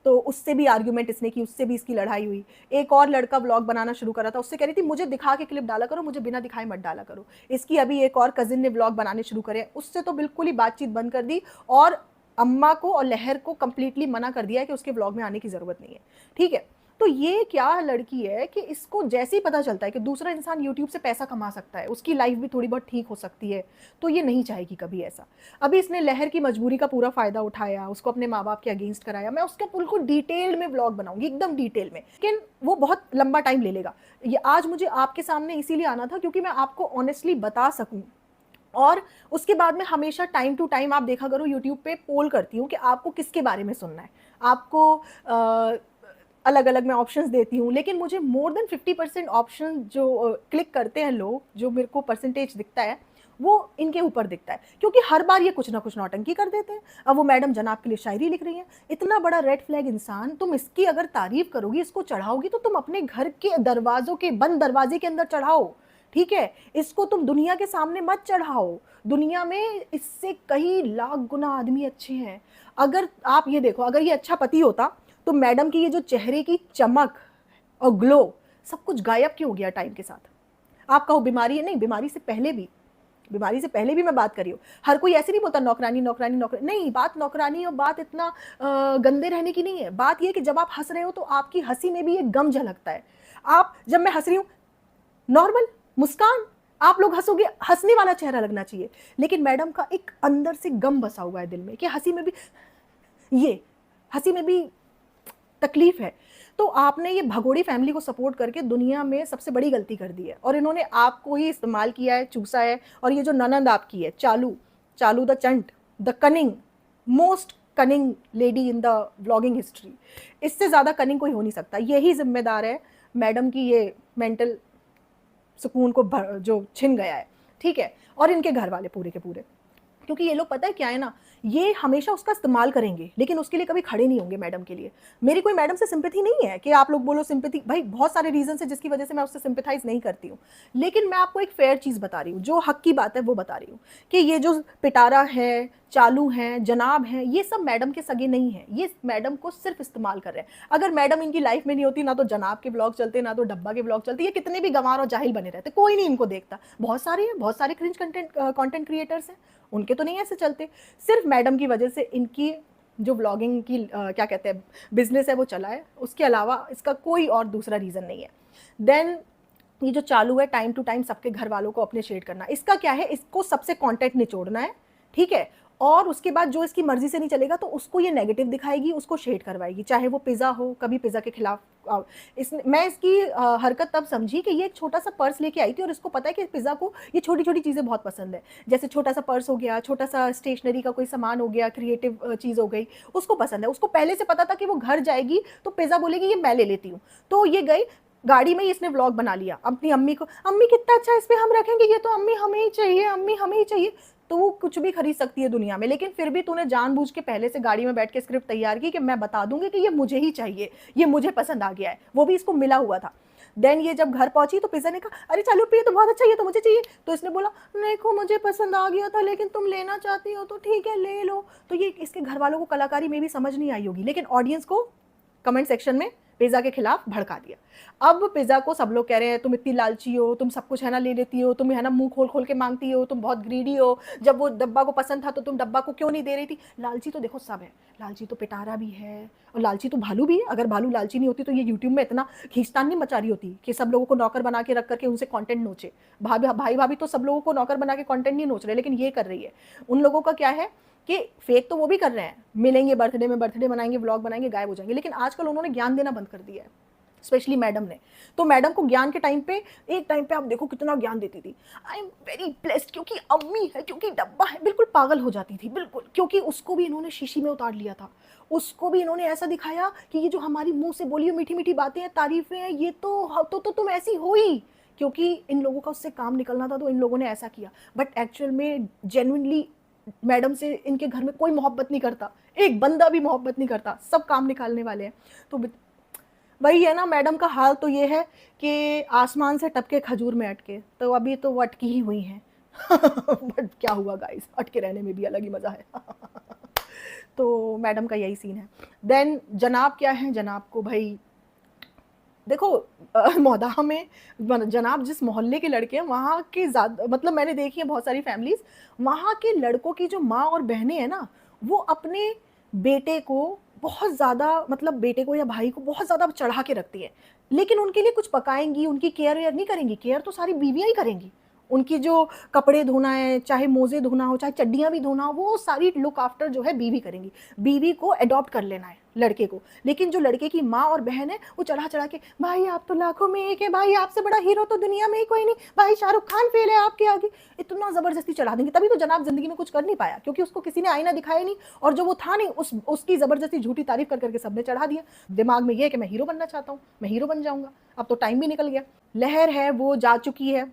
तो उससे भी आर्ग्यूमेंट इसने की, उससे भी इसकी लड़ाई हुई। एक और लड़का व्लॉग बनाना शुरू करा था, उससे कह रही थी मुझे दिखा के क्लिप डाला करो, मुझे बिना दिखाए मत डाला करो। इसकी अभी एक और कजिन ने व्लॉग बनाने शुरू करे, उससे तो बिल्कुल ही बातचीत बंद कर दी, और अम्मा को और लहर को कंप्लीटली मना कर दिया है कि उसके व्लॉग में आने की जरूरत नहीं है। ठीक है, तो ये क्या लड़की है कि इसको जैसे ही पता चलता है कि दूसरा इंसान यूट्यूब से पैसा कमा सकता है, उसकी लाइफ भी थोड़ी बहुत ठीक हो सकती है, तो ये नहीं चाहेगी कभी ऐसा। अभी इसने लहर की मजबूरी का पूरा फायदा उठाया, उसको अपने माँ बाप के अगेंस्ट कराया। मैं उसका बिल्कुल डिटेल में व्लॉग बनाऊंगी, एकदम डिटेल में, लेकिन वो बहुत लंबा टाइम ले लेगा। ये आज मुझे आपके सामने इसीलिए आना था क्योंकि मैं आपको ऑनेस्टली बता सकूं। और उसके बाद में हमेशा टाइम टू टाइम आप देखा करो, यूट्यूब पे पोल करती हूँ कि आपको किसके बारे में सुनना है। आपको अलग अलग मैं ऑप्शंस देती हूँ, लेकिन मुझे मोर देन 50% ऑप्शन जो क्लिक करते हैं लोग, जो मेरे को परसेंटेज दिखता है, वो इनके ऊपर दिखता है, क्योंकि हर बार ये कुछ ना कुछ नौटंकी कर देते हैं। अब वो मैडम जनाब के लिए शायरी लिख रही है, इतना बड़ा रेड फ्लैग इंसान, तुम इसकी अगर तारीफ करोगी, इसको चढ़ाओगी, तो तुम अपने घर के दरवाजों के बंद दरवाजे के अंदर चढ़ाओ। ठीक है, इसको तुम दुनिया के सामने मत चढ़ाओ। दुनिया में इससे कई लाख गुना आदमी अच्छे हैं। अगर आप ये देखो, अगर ये अच्छा पति होता, तो मैडम की ये जो चेहरे की चमक और ग्लो, सब कुछ गायब क्यों हो गया टाइम के साथ? आप कहो बीमारी है, नहीं, बीमारी से पहले भी मैं बात करी हूँ। हर कोई ऐसे नहीं बोलता नौकरानी नौकरानी नौकरानी, नहीं, बात नौकरानी और बात इतना गंदे रहने की नहीं है। बात यह कि जब आप हंस रहे हो तो आपकी हंसी में भी एक गम झलकता है। आप, जब मैं हंस रही हूँ, नॉर्मल मुस्कान, आप लोग हंसोगे, हंसने वाला चेहरा लगना चाहिए, लेकिन मैडम का एक अंदर से गम बसा हुआ है दिल में कि हंसी में भी तकलीफ है। तो आपने ये भगोड़ी फैमिली को सपोर्ट करके दुनिया में सबसे बड़ी गलती कर दी है, और इन्होंने आपको ही इस्तेमाल किया है, चूसा है। और ये जो ननंद आपकी है, चालू द चंट, the cunning, most cunning lady in the vlogging history, इससे ज़्यादा कनिंग कोई हो नहीं सकता। यही जिम्मेदार है मैडम की ये मेंटल सुकून को जो छिन गया है। ठीक है, और इनके घर वाले पूरे के पूरे, क्योंकि ये लोग पता है क्या है ना, ये हमेशा उसका इस्तेमाल करेंगे, लेकिन उसके लिए कभी खड़े नहीं होंगे मैडम के लिए। मेरी कोई मैडम से सिंपैथी नहीं है कि आप लोग बोलो सिंपैथी, भाई बहुत सारे रीजन है जिसकी वजह से मैं उससे सिंपैथाइज नहीं करती हूँ, लेकिन मैं आपको एक फेयर चीज़ बता रही हूँ, जो हक की बात है वो बता रही हूँ कि ये जो पिटारा है, चालू हैं, जनाब हैं, ये सब मैडम के सगे नहीं हैं, ये मैडम को सिर्फ इस्तेमाल कर रहे हैं। अगर मैडम इनकी लाइफ में नहीं होती, ना तो जनाब के ब्लॉग चलते, ना तो डब्बा के ब्लॉग चलते, ये कितने भी गंवार और जाहिल बने रहते, कोई नहीं इनको देखता। बहुत सारे हैं, बहुत सारे क्रिंज कंटेंट क्रिएटर्स हैं, उनके तो नहीं ऐसे चलते। सिर्फ मैडम की वजह से इनकी जो व्लॉगिंग की क्या कहते हैं बिजनेस है वो चला है, उसके अलावा इसका कोई और दूसरा रीज़न नहीं है। देन ये जो चालू है, टाइम टू टाइम सबके घर वालों को अपने शेड करना, इसका क्या है, इसको सबसे कंटेंट निचोड़ना है। ठीक है, और उसके बाद जो इसकी मर्जी से नहीं चलेगा तो उसको ये नेगेटिव दिखाएगी, उसको शेड करवाएगी, चाहे वो पिज़्ज़ा हो, कभी पिज़्ज़ा के खिलाफ। मैं इसकी हरकत तब समझी कि ये एक छोटा सा पर्स लेके आई थी, और इसको पता है कि पिज़्ज़ा को ये छोटी छोटी चीज़ें बहुत पसंद है, जैसे छोटा सा पर्स हो गया, छोटा सा स्टेशनरी का कोई सामान हो गया, क्रिएटिव चीज़ हो गई, उसको पसंद है। उसको पहले से पता था कि वो घर जाएगी तो पिज़्ज़ा बोलेगी ये मैं ले लेती हूँ, तो ये गई गाड़ी में ही, इसने व्लॉग बना लिया अपनी अम्मी को, अम्मी कितना अच्छा इस पे हम रखेंगे, ये तो अम्मी हमें ही चाहिए, अम्मी हमें ही चाहिए। तो वो कुछ भी खरीद सकती है दुनिया में, लेकिन फिर भी तूने जानबूझ के पहले से गाड़ी में बैठ के स्क्रिप्ट तैयार की कि मैं बता दूंगी कि ये मुझे ही चाहिए, ये मुझे पसंद आ गया है, वो भी इसको मिला हुआ था। देन ये जब घर पहुंची तो पिज़्ज़ा ने कहा अरे चालू ये तो बहुत अच्छा, ये तो मुझे चाहिए। तो इसने बोला देखो मुझे पसंद आ गया था, लेकिन तुम लेना चाहती हो तो ठीक है ले लो। तो ये इसके घर वालों को कलाकारी में भी समझ नहीं आई होगी, लेकिन ऑडियंस को कमेंट सेक्शन में पिज़्ज़ा के खिलाफ भड़का दिया। अब पिज़्ज़ा को सब लोग कह रहे हैं तुम इतनी लालची हो, तुम सब कुछ है ना ले लेती हो, तुम है ना मुंह खोल खोल के मांगती हो, तुम बहुत ग्रीडी हो, जब वो डब्बा को पसंद था तो तुम डब्बा को क्यों नहीं दे रही थी। लालची तो देखो सब है, लालची तो पिटारा भी है और लालची तो भालू भी है। अगर भालू लालची नहीं होती तो ये यूट्यूब में इतना खींचतान नहीं मचा रही होती कि सब लोगों को नौकर बना के रख करके उनसे कंटेंट नोचे। भाई भाभी तो सब लोगों को नौकर बना के कंटेंट नहीं नोच रहे, लेकिन ये कर रही है। उन लोगों का क्या है कि फेक तो वो भी कर रहे हैं, मिलेंगे बर्थडे में, बर्थडे मनाएंगे, व्लॉग बनाएंगे, गायब हो जाएंगे। लेकिन आजकल उन्होंने ज्ञान देना बंद कर दिया है, स्पेशली मैडम ने। तो मैडम को ज्ञान के टाइम पे, एक टाइम पे आप देखो कितना ज्ञान देती थी। आई एम वेरी ब्लेस्ड, क्योंकि अम्मी है, क्योंकि डब्बा है, बिल्कुल पागल हो जाती थी बिल्कुल। क्योंकि उसको भी इन्होंने शीशी में उतार लिया था, उसको भी इन्होंने ऐसा दिखाया कि ये जो हमारी मुंह से बोली मीठी मीठी बातें हैं, तारीफें हैं, ये तो तुम ऐसी हो ही। क्योंकि इन लोगों का उससे काम निकलना था तो इन लोगों ने ऐसा किया। बट एक्चुअल में जेन्युइनली मैडम से इनके घर में कोई मोहब्बत नहीं करता, एक बंदा भी मोहब्बत नहीं करता, सब काम निकालने वाले हैं। तो वही है ना, मैडम का हाल तो ये है कि आसमान से टपके खजूर में अटके, तो अभी तो वो अटकी ही हुई हैं। बट क्या हुआ गाइस, अटके रहने में भी अलग ही मज़ा है। तो मैडम का यही सीन है। देन जनाब क्या है, जनाब को भाई देखो मौदाह में जनाब जिस मोहल्ले के लड़के हैं वहाँ के ज़्यादा, मतलब मैंने देखी है बहुत सारी फैमिलीज़, वहाँ के लड़कों की जो माँ और बहनें हैं ना, वो अपने बेटे को बहुत ज़्यादा, मतलब बेटे को या भाई को बहुत ज़्यादा चढ़ा के रखती है। लेकिन उनके लिए कुछ पकाएंगी, उनकी केयर वेयर नहीं करेंगी। केयर तो सारी बीवियाँ ही करेंगी। उनकी जो कपड़े धोना है, चाहे मोजे धोना हो, चाहे चड्डियाँ भी धोना हो, वो सारी लुक आफ्टर जो है बीवी करेंगी। बीवी को अडॉप्ट कर लेना है लड़के को। लेकिन जो लड़के की माँ और बहन है वो चढ़ा चढ़ा के, भाई आप तो लाखों में एक है, भाई आपसे बड़ा हीरो तो दुनिया में ही कोई नहीं, भाई शाहरुख खान फेल है आपके आगे, इतना ज़बरदस्ती चढ़ा देंगे। तभी तो जनाब जिंदगी में कुछ कर नहीं पाया, क्योंकि उसको किसी ने आईना दिखाया नहीं, और जो वो था नहीं उसकी ज़बरदस्ती झूठी तारीफ कर करके सबने चढ़ा दिया। दिमाग में ये है कि मैं हीरो बनना चाहता हूँ, मैं हीरो बन जाऊँगा। अब तो टाइम भी निकल गया। लहर है वो जा चुकी है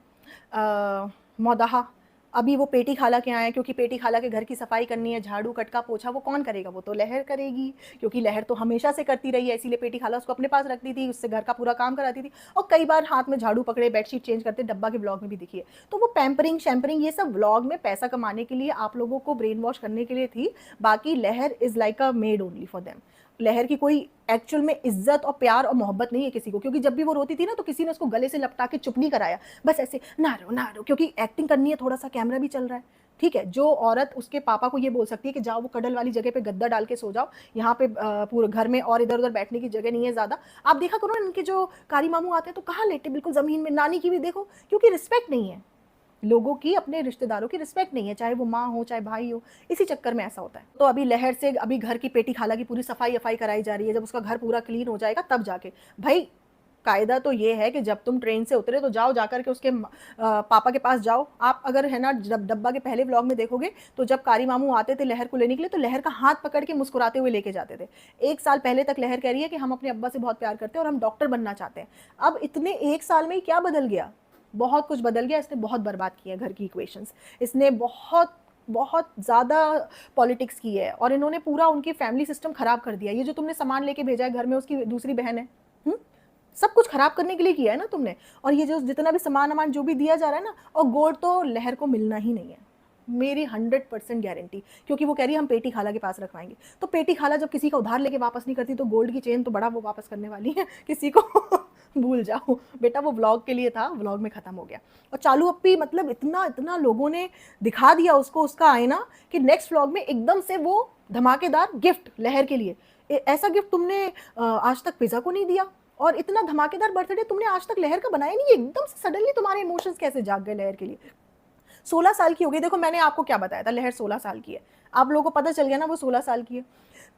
मौदाहा। अभी वो पेटी खाला के आए, क्योंकि पेटी खाला के घर की सफाई करनी है, झाड़ू कटका पोछा वो कौन करेगा, वो तो लहर करेगी। क्योंकि लहर तो हमेशा से करती रही है, इसीलिए पेटी खाला उसको अपने पास रखती थी, उससे घर का पूरा काम कराती थी, और कई बार हाथ में झाड़ू पकड़े बेडशीट चेंज करते, डब्बा के व्लॉग में भी दिखी है। तो वो पैम्परिंग शैम्परिंग ये सब व्लॉग में पैसा कमाने के लिए, आप लोगों को ब्रेन वॉश करने के लिए थी। बाकी लहर is like a made only for them. लहर की कोई एक्चुअल में इज्जत और प्यार और मोहब्बत नहीं है किसी को। क्योंकि जब भी वो रोती थी ना तो किसी ने उसको गले से लपटा के चुप नहीं कराया, बस ऐसे ना रो, क्योंकि एक्टिंग करनी है, थोड़ा सा कैमरा भी चल रहा है। ठीक है, जो औरत उसके पापा को ये बोल सकती है कि जाओ वो कडल वाली जगह पे गद्दा डाल के सो जाओ, यहाँ पे पूरे घर में और इधर उधर बैठने की जगह नहीं है ज़्यादा। आप देखा करो ना, इनके जो कारी मामू आते हैं तो कहाँ लेटे, बिल्कुल ज़मीन में। नानी की भी देखो, क्योंकि रिस्पेक्ट नहीं है लोगों की, अपने रिश्तेदारों की रिस्पेक्ट नहीं है, चाहे वो माँ हो चाहे भाई हो। इसी चक्कर में ऐसा होता है। तो अभी लहर से अभी घर की पेटी खाला की पूरी सफाई कराई जा रही है। जब उसका घर पूरा क्लीन हो जाएगा तब जाके, भाई कायदा तो ये है कि जब तुम ट्रेन से उतरे तो जाओ, जाकर के उसके पापा के पास जाओ। आप अगर है ना डब्बा के पहले व्लॉग में देखोगे तो जब कारी मामू आते थे लहर को लेने के लिए, तो लहर का हाथ पकड़ के मुस्कुराते हुए लेके जाते थे। 1 साल पहले तक लहर कह रही है कि हम अपने अब्बा से बहुत प्यार करते हैं और हम डॉक्टर बनना चाहते हैं। अब इतने 1 साल में ही क्या बदल गया, बहुत कुछ बदल गया। इसने बहुत बर्बाद किया घर की इक्वेशंस, इसने बहुत बहुत ज़्यादा पॉलिटिक्स की है, और इन्होंने पूरा उनकी फैमिली सिस्टम ख़राब कर दिया। ये जो तुमने सामान लेके भेजा है घर में, उसकी दूसरी बहन है, सब कुछ खराब करने के लिए किया है ना तुमने। और ये जो जितना भी सामान जो भी दिया जा रहा है ना, और गोल्ड तो लहर को मिलना ही नहीं है, मेरी 100% गारंटी। क्योंकि वो कह रही है हम पेटी खाला के पास रखवाएंगे। तो पेटी खाला जब किसी का उधार लेके वापस नहीं करती, तो गोल्ड की चेन तो बड़ा वो वापस करने वाली है किसी को। भूल जाओ बेटा, वो व्लॉग के लिए था, व्लॉग में ख़त्म हो गया। और चालू अप्पी, मतलब इतना लोगों ने दिखा दिया उसको उसका आईना कि नेक्स्ट व्लॉग में एकदम से वो धमाकेदार गिफ्ट लहर के लिए। ऐसा गिफ्ट तुमने आज तक पिज़्ज़ा को नहीं दिया, और इतना धमाकेदार बर्थडे तुमने आज तक लहर का बनाया नहीं। एकदम से सडनली तुम्हारे इमोशंस कैसे जाग गए लहर के लिए। 16 साल की हो गई। देखो मैंने आपको क्या बताया था, लहर 16 साल की है, आप लोगों को पता चल गया ना वो 16 साल की है।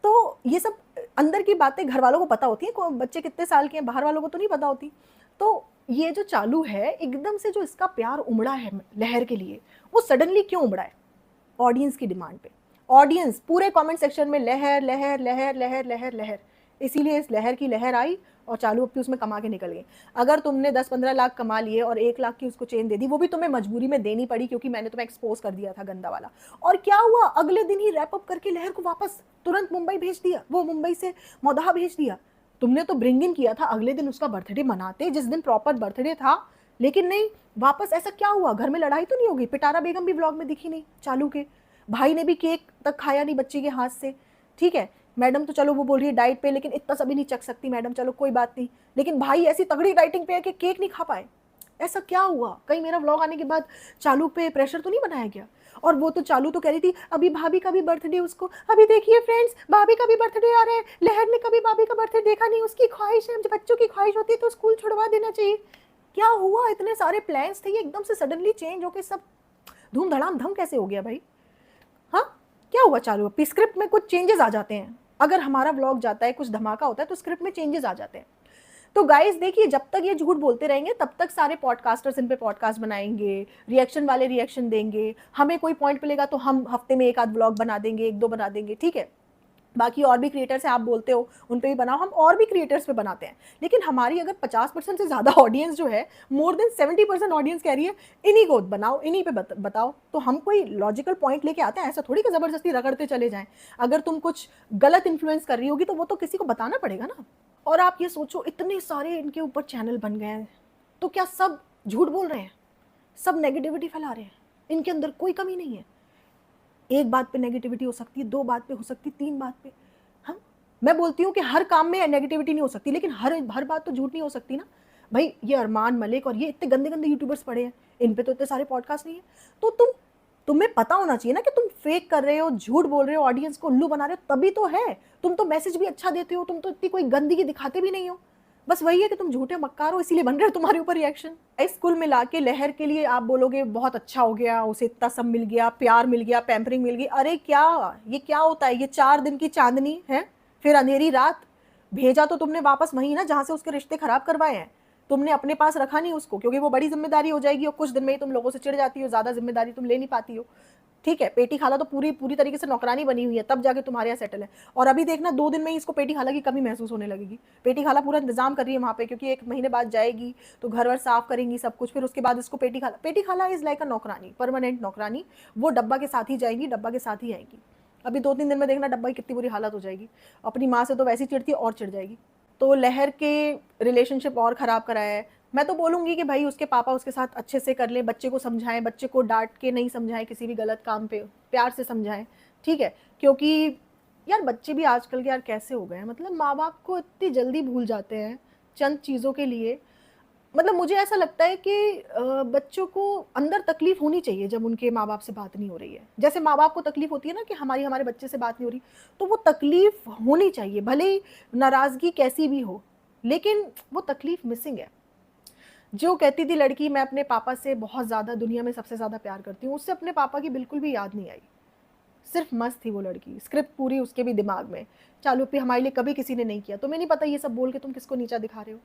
तो ये सब अंदर की बातें घर वालों को पता होती है, बच्चे कितने साल के हैं बाहर वालों को तो नहीं पता होती। तो ये जो चालू है, एकदम से जो इसका प्यार उमड़ा है लहर के लिए, वो सडनली क्यों उमड़ा है? ऑडियंस की डिमांड पे। ऑडियंस पूरे कमेंट सेक्शन में लहर लहर लहर लहर लहर लहर, इसीलिए इस लहर की लहर आई और चालू अप्पी उसमें कमा के निकल गई। अगर तुमने 10-15 लाख कमा लिए और 1 लाख की उसको चेन दे दी, वो भी तुम्हें मजबूरी में देनी पड़ी, क्योंकि मैंने तुम्हें एक्सपोज कर दिया था गंदा वाला। और क्या हुआ, अगले दिन ही रैप अप करके लहर को वापस तुरंत मुंबई भेज दिया, वो मुंबई से मौदाहा भेज दिया। तुमने तो ब्रिंग इन किया था अगले दिन उसका बर्थडे मनाते, जिस दिन प्रॉपर बर्थडे था, लेकिन नहीं, वापस ऐसा क्या हुआ? घर में लड़ाई तो नहीं होगी? पिटारा बेगम भी व्लॉग में दिखी नहीं चालू के, भाई ने भी केक तक खाया नहीं बच्ची के हाथ से। ठीक है, मैडम तो चलो वो बोल रही है डाइट पे, लेकिन इतना सभी नहीं चख सकती मैडम, चलो कोई बात नहीं, लेकिन भाई ऐसी तगड़ी डाइटिंग पे है कि केक नहीं खा पाए। ऐसा क्या हुआ? कहीं मेरा व्लॉग आने के बाद चालू पे प्रेशर तो नहीं बनाया गया? और वो तो चालू तो कह रही थी अभी भाभी का भी बर्थडे, उसको अभी देखिए फ्रेंड्स भाभी का भी बर्थडे आ रहा है, लहर ने कभी भाभी का बर्थडे देखा नहीं, उसकी ख्वाहिश है, जब बच्चों की ख्वाहिश होती है तो स्कूल छुड़वा देना चाहिए। क्या हुआ? इतने सारे प्लान्स थे, ये एकदम से सडनली चेंज होके सब धूम धड़ाम धम कैसे हो गया भाई? हाँ, क्या हुआ चालू? अपनी स्क्रिप्ट में कुछ चेंजेस आ जाते हैं, अगर हमारा व्लॉग जाता है, कुछ धमाका होता है तो स्क्रिप्ट में चेंजेस आ जाते हैं। तो गाइस देखिए, जब तक ये झूठ बोलते रहेंगे तब तक सारे पॉडकास्टर्स इन पे पॉडकास्ट बनाएंगे, रिएक्शन वाले रिएक्शन देंगे, हमें कोई पॉइंट मिलेगा तो हम हफ्ते में एक आध व्लॉग बना देंगे, एक दो बना देंगे, ठीक है। बाकी और भी क्रिएटर्स हैं, आप बोलते हो उन पे भी बनाओ, हम और भी क्रिएटर्स पे बनाते हैं, लेकिन हमारी अगर 50% से ज़्यादा ऑडियंस जो है, मोर देन 70% ऑडियंस कह रही है इन्हीं को बनाओ, इन्हीं पे बताओ, तो हम कोई लॉजिकल पॉइंट लेके आते हैं, ऐसा थोड़ी कि ज़बरदस्ती रगड़ते चले जाएं। अगर तुम कुछ गलत इन्फ्लुएंस कर रही होगी तो वो तो किसी को बताना पड़ेगा ना। और आप ये सोचो, इतने सारे इनके ऊपर चैनल बन गए हैं, तो क्या सब झूठ बोल रहे हैं? सब नेगेटिविटी फैला रहे हैं? इनके अंदर कोई कमी नहीं है। एक बात पे नेगेटिविटी हो सकती है, दो बात पे हो सकती है, तीन बात पे। हाँ, मैं बोलती हूँ कि हर काम में नेगेटिविटी नहीं हो सकती, लेकिन हर बात तो झूठ नहीं हो सकती ना भाई। ये अरमान मलिक और ये इतने गंदे गंदे यूट्यूबर्स पड़े हैं, इन पे तो इतने सारे पॉडकास्ट नहीं है, तो तुम्हें पता होना चाहिए ना कि तुम फेक कर रहे हो, झूठ बोल रहे हो, ऑडियंस को उल्लू बना रहे हो, तभी तो है। तुम तो मैसेज भी अच्छा देते हो, तुम तो इतनी कोई गंदगी दिखाते भी नहीं हो, बस वही है कि तुम झूठे मक्कार हो, इसीलिए बन रहे हो तुम्हारे ऊपर रिएक्शन। इस कुल मिला के लहर के लिए आप बोलोगे बहुत अच्छा हो गया, उसे इतना सब मिल गया, प्यार मिल गया, पैम्परिंग मिल गई, अरे क्या ये क्या होता है? ये 4 दिन की चांदनी है, फिर अंधेरी रात। भेजा तो तुमने वापस वहीं ना जहाँ से उसके रिश्ते खराब करवाए हैं, तुमने अपने पास रखा नहीं उसको, क्योंकि वो बड़ी जिम्मेदारी हो जाएगी और कुछ दिन में ही तुम लोगों से चिढ़ जाती हो, ज़्यादा जिम्मेदारी तुम ले नहीं पाती हो। ठीक है, पेटी खाला तो पूरी तरीके से नौकरानी बनी हुई है, तब जाके तुम्हारे यहाँ सेटल है। और अभी देखना 2 दिन में ही इसको पेटी खाला की कमी महसूस होने लगेगी। पेटी खाला पूरा इंतजाम कर रही है वहाँ पे, क्योंकि 1 महीने बाद जाएगी तो घर वर साफ करेंगी सब कुछ, फिर उसके बाद इसको पेटी खाला इज लाइक अ नौकरानी, परमानेंट नौकरानी। वो डब्बा के साथ ही जाएंगी, डब्बा के साथ ही आएंगी। अभी 2-3 दिन में देखना डब्बा की कितनी बुरी हालत हो जाएगी, अपनी माँ से तो वैसी चिढ़ती है और चिढ़ जाएगी। तो लहर के रिलेशनशिप और ख़राब कराया है। मैं तो बोलूँगी कि भाई उसके पापा उसके साथ अच्छे से कर लें, बच्चे को समझाएं, बच्चे को डांट के नहीं समझाएं, किसी भी गलत काम पे प्यार से समझाएं, ठीक है। क्योंकि यार बच्चे भी आजकल के यार कैसे हो गए हैं, मतलब माँ बाप को इतनी जल्दी भूल जाते हैं चंद चीज़ों के लिए। मतलब मुझे ऐसा लगता है कि बच्चों को अंदर तकलीफ होनी चाहिए जब उनके माँ बाप से बात नहीं हो रही है। जैसे माँ बाप को तकलीफ होती है ना कि हमारे बच्चे से बात नहीं हो रही, तो वो तकलीफ होनी चाहिए, भले ही नाराज़गी कैसी भी हो, लेकिन वो तकलीफ मिसिंग है। जो कहती थी लड़की मैं अपने पापा से बहुत ज़्यादा, दुनिया में सबसे ज़्यादा प्यार करती हूँ, उससे अपने पापा की बिल्कुल भी याद नहीं आई। सिर्फ मस्त थी वो लड़की, स्क्रिप्ट पूरी उसके भी दिमाग में चालू पे, हमारे लिए कभी किसी ने नहीं किया। तुम्हें नहीं पता ये सब बोल के तुम किसको नीचा दिखा रहे हो?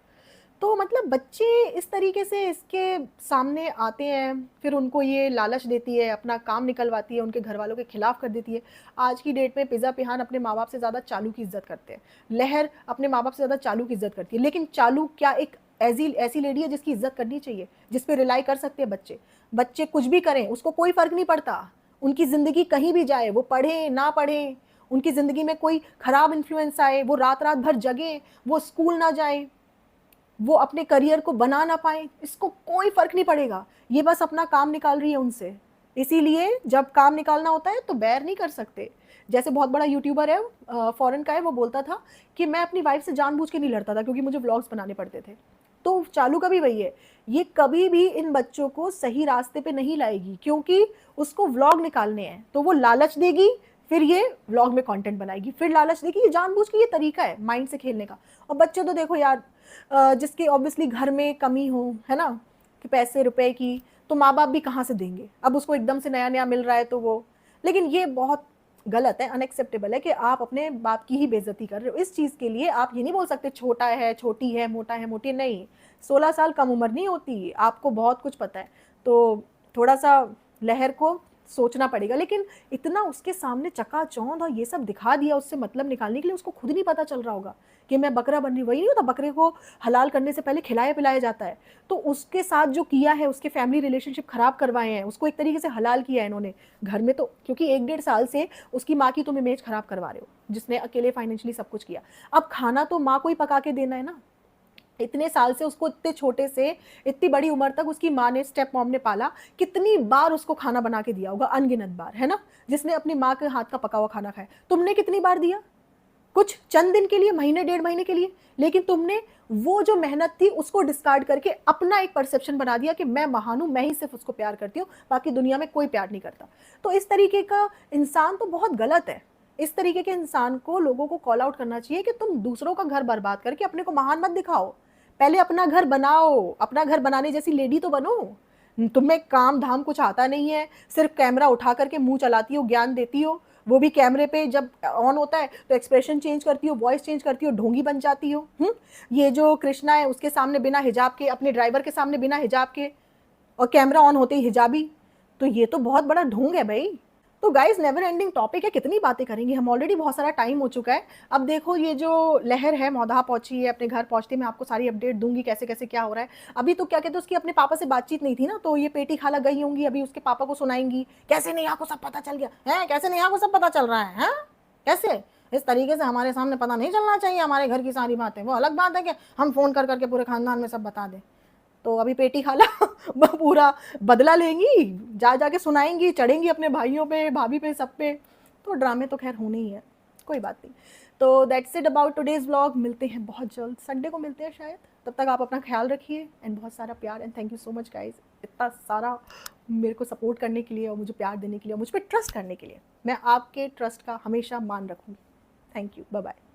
तो मतलब बच्चे इस तरीके से इसके सामने आते हैं, फिर उनको ये लालच देती है, अपना काम निकलवाती है, उनके घर वालों के खिलाफ कर देती है। आज की डेट में पिज़्ज़ा पिहान अपने माँ बाप से ज़्यादा चालू की इज्जत करते हैं, लहर अपने माँ बाप से ज़्यादा चालू की इज्जत करती है। लेकिन चालू क्या एक ऐसी लेडी है जिसकी इज्जत करनी चाहिए, जिस पे रिलाई कर सकते हैं बच्चे। बच्चे कुछ भी करें उसको कोई फ़र्क नहीं पड़ता, उनकी ज़िंदगी कहीं भी जाए, वो पढ़ें ना पढ़ें, उनकी ज़िंदगी में कोई ख़राब इन्फ्लुएंस आए, वो रात रात भर जगें, वो स्कूल ना जाएं, वो अपने करियर को बना ना पाए, इसको कोई फ़र्क नहीं पड़ेगा। ये बस अपना काम निकाल रही है उनसे, इसीलिए जब काम निकालना होता है तो बैर नहीं कर सकते। जैसे बहुत बड़ा यूट्यूबर है, फॉरेन का है, वो बोलता था कि मैं अपनी वाइफ से जानबूझ के नहीं लड़ता था क्योंकि मुझे व्लॉग्स बनाने पड़ते थे। तो चालू का भी वही है, ये कभी भी इन बच्चों को सही रास्ते पे नहीं लाएगी, क्योंकि उसको व्लॉग निकालने हैं तो वो लालच देगी, फिर ये व्लॉग में कंटेंट बनाएगी, फिर लालच देगी। ये जानबूझ के, ये तरीका है माइंड से खेलने का। और बच्चे तो देखो यार, जिसके ऑब्वियसली घर में कमी हो, है ना, कि पैसे रुपए की, तो माँ बाप भी कहाँ से देंगे? अब उसको एकदम से नया नया मिल रहा है तो वो, लेकिन ये बहुत गलत है, अनएक्सेप्टेबल है कि आप अपने बाप की ही बेइज्जती कर रहे हो। इस चीज़ के लिए आप ये नहीं बोल सकते छोटा है, छोटी है, मोटा है, मोटी नहीं। 16 साल कम उम्र नहीं होती, आपको बहुत कुछ पता है। तो थोड़ा सा लहर को सोचना पड़ेगा। लेकिन इतना उसके सामने चकाचौंध और ये सब दिखा दिया उससे मतलब निकालने के लिए, उसको खुद नहीं पता चल रहा होगा कि मैं बकरा बन रही। वही नहीं होता, बकरे को हलाल करने से पहले खिलाया पिलाया जाता है। तो उसके साथ जो किया है, उसके फैमिली रिलेशनशिप खराब करवाए हैं, उसको एक तरीके से हलाल किया है इन्होंने घर में। तो क्योंकि 1-1.5 साल से उसकी माँ की तुम इमेज खराब करवा रहे हो, जिसने अकेले फाइनेंशियली सब कुछ किया। अब खाना तो माँ को ही पका के देना है ना। इतने साल से उसको, इतने छोटे से इतनी बड़ी उम्र तक उसकी माँ ने, स्टेप मॉम ने पाला। कितनी बार उसको खाना बना के दिया होगा, अनगिनत बार, है ना, जिसने अपनी माँ के हाथ का पका हुआ खाना खाया। तुमने कितनी बार दिया? कुछ चंद दिन के लिए, महीने 1.5 महीने के लिए। लेकिन तुमने वो जो मेहनत थी उसको डिस्कार्ड करके अपना एक परसेप्शन बना दिया कि मैं महान हूं, मैं ही सिर्फ उसको प्यार करती हूँ, बाकी दुनिया में कोई प्यार नहीं करता। तो इस तरीके का इंसान तो बहुत गलत है। इस तरीके के इंसान को लोगों को कॉल आउट करना चाहिए कि तुम दूसरों का घर बर्बाद करके अपने को महान मत दिखाओ। पहले अपना घर बनाओ, अपना घर बनाने जैसी लेडी तो बनो। तुम्हें काम धाम कुछ आता नहीं है, सिर्फ कैमरा उठा करके मुंह चलाती हो, ज्ञान देती हो, वो भी कैमरे पे जब ऑन होता है तो एक्सप्रेशन चेंज करती हो, वॉइस चेंज करती हो, ढोंगी बन जाती हो। ये जो कृष्णा है उसके सामने बिना हिजाब के, अपने ड्राइवर के सामने बिना हिजाब के, और कैमरा ऑन होते ही हिजाबी। तो ये तो बहुत बड़ा ढोंग है भाई। तो गाइस, नेवर एंडिंग टॉपिक है, कितनी बातें करेंगे हम, ऑलरेडी बहुत सारा टाइम हो चुका है। अब देखो ये जो लहर है मौधा पहुंची है, अपने घर पहुंचते मैं आपको सारी अपडेट दूंगी कैसे कैसे क्या हो रहा है। अभी तो क्या कहते हैं, उसकी अपने पापा से बातचीत नहीं थी ना, तो ये पेटी खाला गई होंगी, अभी उसके पापा को सुनाएंगी कैसे नेहा को सब पता चल गया है, कैसे नेहा को सब पता चल रहा है, कैसे। इस तरीके से हमारे सामने पता नहीं चलना चाहिए हमारे घर की सारी बातें। वो अलग बात है कि हम फोन कर करके पूरे खानदान में सब बता दें। तो अभी पेटी खाला पूरा बदला लेंगी, जा जाके सुनाएंगी, चढ़ेंगी अपने भाइयों पे, भाभी पे, सब पे। तो ड्रामे तो खैर होने ही है, कोई बात नहीं। तो that's it about today's vlog. मिलते हैं बहुत जल्द, संडे को मिलते हैं शायद। तब तक आप अपना ख्याल रखिए एंड बहुत सारा प्यार। And thank you so much guys, इतना सारा मेरे को सपोर्ट करने के लिए और मुझे प्यार देने के लिए और मुझ पर ट्रस्ट करने के लिए। मैं आपके ट्रस्ट का हमेशा मान रखूँगी। Thank you, bye bye.